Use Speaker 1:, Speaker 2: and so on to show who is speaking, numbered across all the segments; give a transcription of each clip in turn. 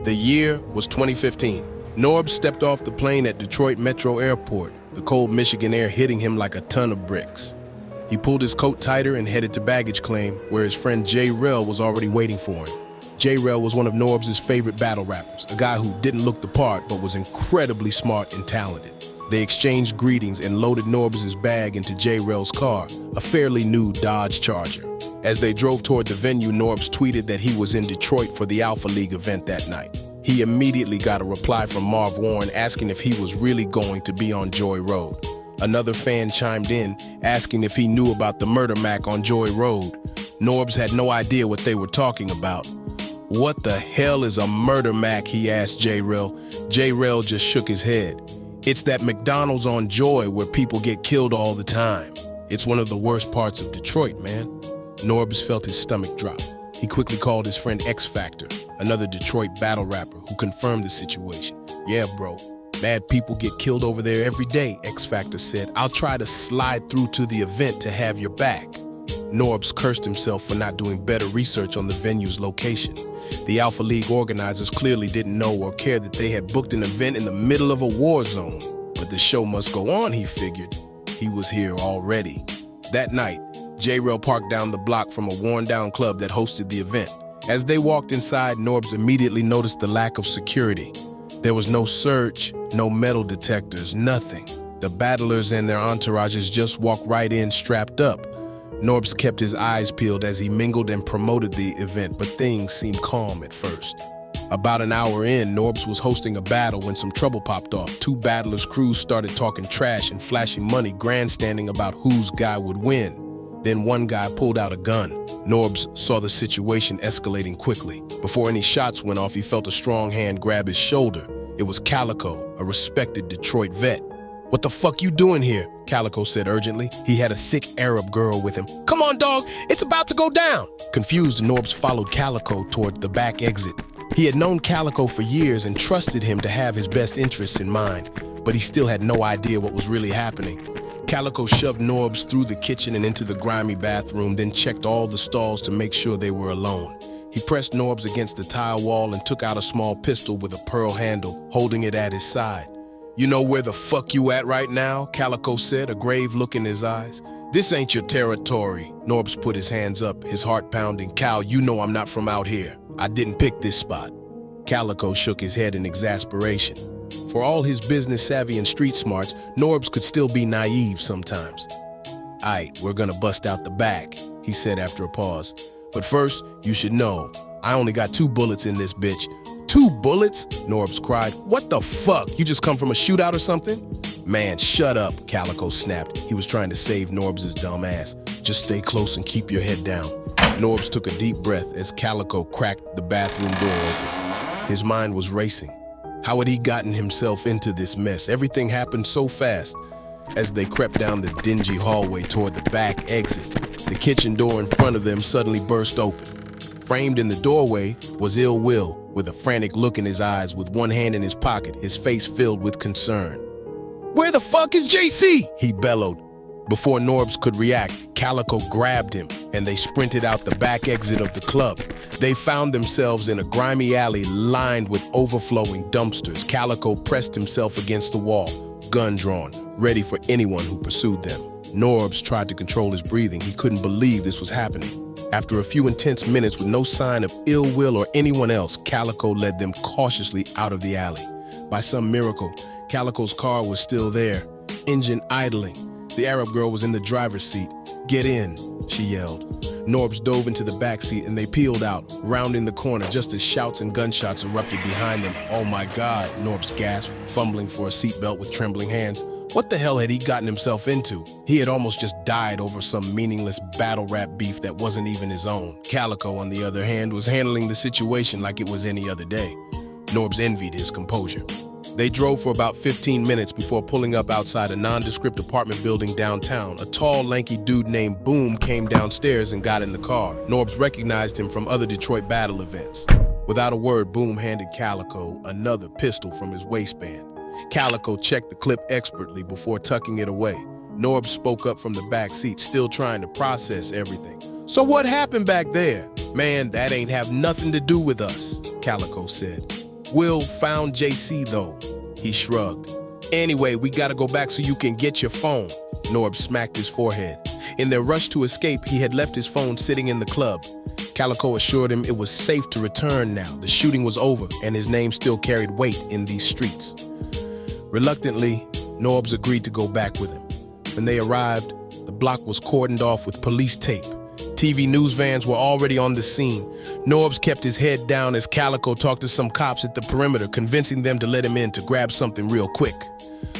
Speaker 1: The year was 2015. Norbes stepped off the plane at Detroit Metro Airport, the cold Michigan air hitting him like a ton of bricks. He pulled his coat tighter and headed to baggage claim, where his friend J. Rel was already waiting for him. J. Rel was one of Norbes' favorite battle rappers, a guy who didn't look the part but was incredibly smart and talented. They exchanged greetings and loaded Norbes' bag into J. Rel's car, a fairly new Dodge Charger. As they drove toward the venue, Norbes tweeted that he was in Detroit for the Alpha League event that night. He immediately got a reply from Marv Warren asking if he was really going to be on Joy Road. Another fan chimed in, asking if he knew about the murder Mac on Joy Road. Norbes had no idea what they were talking about. "What the hell is a murder Mac?" he asked J. Rel. J. Rel just shook his head. "It's that McDonald's on Joy where people get killed all the time. It's one of the worst parts of Detroit, man." Norbes felt his stomach drop. He quickly called his friend X Factor, another Detroit battle rapper, who confirmed the situation. "Yeah, bro, mad people get killed over there every day," X Factor said. "I'll try to slide through to the event to have your back." Norbes cursed himself for not doing better research on the venue's location. The Alpha League organizers clearly didn't know or care that they had booked an event in the middle of a war zone. But the show must go on, he figured. He was here already. That night, J. Rel parked down the block from a worn-down club that hosted the event. As they walked inside, Norbes immediately noticed the lack of security. There was no search, no metal detectors, nothing. The battlers and their entourages just walked right in strapped up. Norbes kept his eyes peeled as he mingled and promoted the event, but things seemed calm at first. About an hour in, Norbes was hosting a battle when some trouble popped off. Two battlers' crews started talking trash and flashing money, grandstanding about whose guy would win. Then one guy pulled out a gun. Norbes saw the situation escalating quickly. Before any shots went off, he felt a strong hand grab his shoulder. It was Calicoe, a respected Detroit vet. "What the fuck you doing here?" Calicoe said urgently. He had a thick Arab girl with him. "Come on, dog, it's about to go down." Confused, Norbes followed Calicoe toward the back exit. He had known Calicoe for years and trusted him to have his best interests in mind, but he still had no idea what was really happening. Calicoe shoved Norbes through the kitchen and into the grimy bathroom, then checked all the stalls to make sure they were alone. He pressed Norbes against the tile wall and took out a small pistol with a pearl handle, holding it at his side. "You know where the fuck you at right now?" Calicoe said, a grave look in his eyes. "This ain't your territory." Norbes put his hands up, his heart pounding. "Cal, you know I'm not from out here. I didn't pick this spot." Calicoe shook his head in exasperation. For all his business savvy and street smarts, Norbes could still be naive sometimes. "Aight, we're gonna bust out the back," he said after a pause. "But first, you should know, I only got 2 bullets in this bitch." "2 bullets?" Norbes cried. "What the fuck? You just come from a shootout or something?" "Man, shut up," Calicoe snapped. He was trying to save Norbes' dumb ass. "Just stay close and keep your head down." Norbes took a deep breath as Calicoe cracked the bathroom door open. His mind was racing. How had he gotten himself into this mess? Everything happened so fast. As they crept down the dingy hallway toward the back exit, the kitchen door in front of them suddenly burst open. Framed in the doorway was Ill Will, with a frantic look in his eyes, with one hand in his pocket, his face filled with concern. "Where the fuck is JC?" he bellowed. Before Norbes could react, Calicoe grabbed him, and they sprinted out the back exit of the club. They found themselves in a grimy alley lined with overflowing dumpsters. Calicoe pressed himself against the wall, gun drawn, ready for anyone who pursued them. Norbes tried to control his breathing. He couldn't believe this was happening. After a few intense minutes with no sign of Ill Will or anyone else, Calicoe led them cautiously out of the alley. By some miracle, Calicoe's car was still there, engine idling. The Arab girl was in the driver's seat. "Get in," she yelled. Norbes dove into the back seat and they peeled out, rounding the corner just as shouts and gunshots erupted behind them. "Oh my God," Norbes gasped, fumbling for a seatbelt with trembling hands. What the hell had he gotten himself into? He had almost just died over some meaningless battle rap beef that wasn't even his own. Calicoe, on the other hand, was handling the situation like it was any other day. Norbes envied his composure. They drove for about 15 minutes before pulling up outside a nondescript apartment building downtown. A tall, lanky dude named Boom came downstairs and got in the car. Norbes recognized him from other Detroit battle events. Without a word, Boom handed Calicoe another pistol from his waistband. Calicoe checked the clip expertly before tucking it away. Norbes spoke up from the back seat, still trying to process everything. "So what happened back there?" "Man, that ain't have nothing to do with us," Calicoe said. Will found JC though. He shrugged. Anyway, we gotta go back so you can get your phone. Norbes smacked his forehead. In their rush to escape, he had left his phone sitting in the club. Calicoe assured him it was safe to return now. The shooting was over, and his name still carried weight in these streets. Reluctantly, Norbes agreed to go back with him. When they arrived, the block was cordoned off with police tape. TV news vans were already on the scene. Norbes kept his head down as Calicoe talked to some cops at the perimeter, convincing them to let him in to grab something real quick.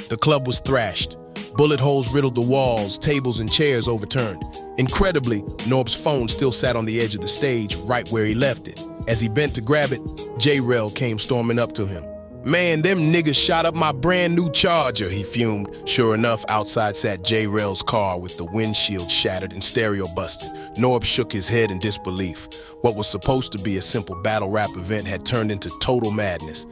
Speaker 1: The club was thrashed. Bullet holes riddled the walls, tables and chairs overturned. Incredibly, Norbes' phone still sat on the edge of the stage, right where he left it. As he bent to grab it, J-Rail came storming up to him. "Man, them niggas shot up my brand new Charger," he fumed. Sure enough, outside sat J-Rail's car with the windshield shattered and stereo busted. Norbes shook his head in disbelief. What was supposed to be a simple battle rap event had turned into total madness.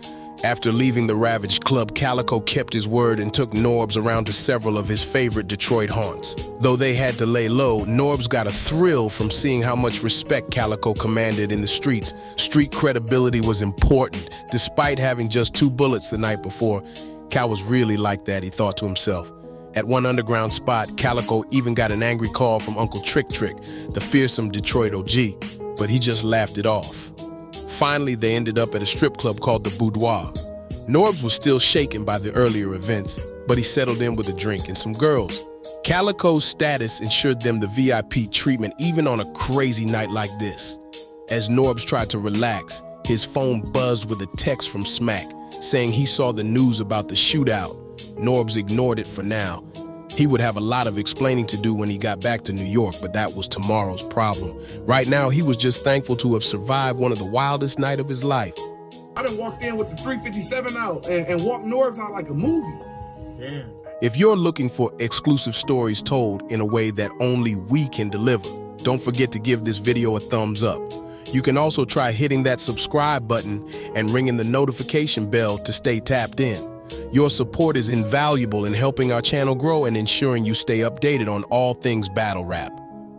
Speaker 1: After leaving the ravaged club, Calicoe kept his word and took Norbes around to several of his favorite Detroit haunts. Though they had to lay low, Norbes got a thrill from seeing how much respect Calicoe commanded in the streets. Street credibility was important. Despite having just 2 bullets the night before, Cal was really like that, he thought to himself. At one underground spot, Calicoe even got an angry call from Uncle Trick Trick, the fearsome Detroit OG, but he just laughed it off. Finally, they ended up at a strip club called the Boudoir. Norbes was still shaken by the earlier events, but he settled in with a drink and some girls. Calicoe's status ensured them the VIP treatment even on a crazy night like this. As Norbes tried to relax, his phone buzzed with a text from Smack, saying he saw the news about the shootout. Norbes ignored it for now. He would have a lot of explaining to do when he got back to New York, but that was tomorrow's problem. Right now, he was just thankful to have survived one of the wildest nights of his life.
Speaker 2: I done walked in with the 357 out and walked Norbes out like a movie.
Speaker 3: Damn.
Speaker 1: If you're looking for exclusive stories told in a way that only we can deliver, don't forget to give this video a thumbs up. You can also try hitting that subscribe button and ringing the notification bell to stay tapped in. Your support is invaluable in helping our channel grow and ensuring you stay updated on all things battle rap.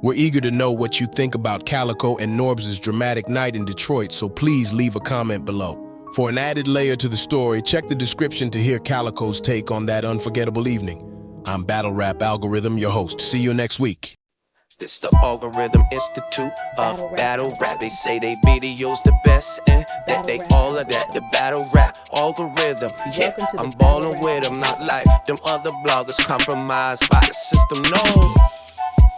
Speaker 1: We're eager to know what you think about Calicoe and Norbes' dramatic night in Detroit, so please leave a comment below. For an added layer to the story, check the description to hear Calicoe's take on that unforgettable evening. I'm Battle Rap Algorithm, your host. See you next week.
Speaker 4: This the Algorithm Institute of Battle Rap. They say they videos the best and that they all of that. The Battle Rap Algorithm, yeah, I'm ballin' with them. Not like them other bloggers compromised by the system, no.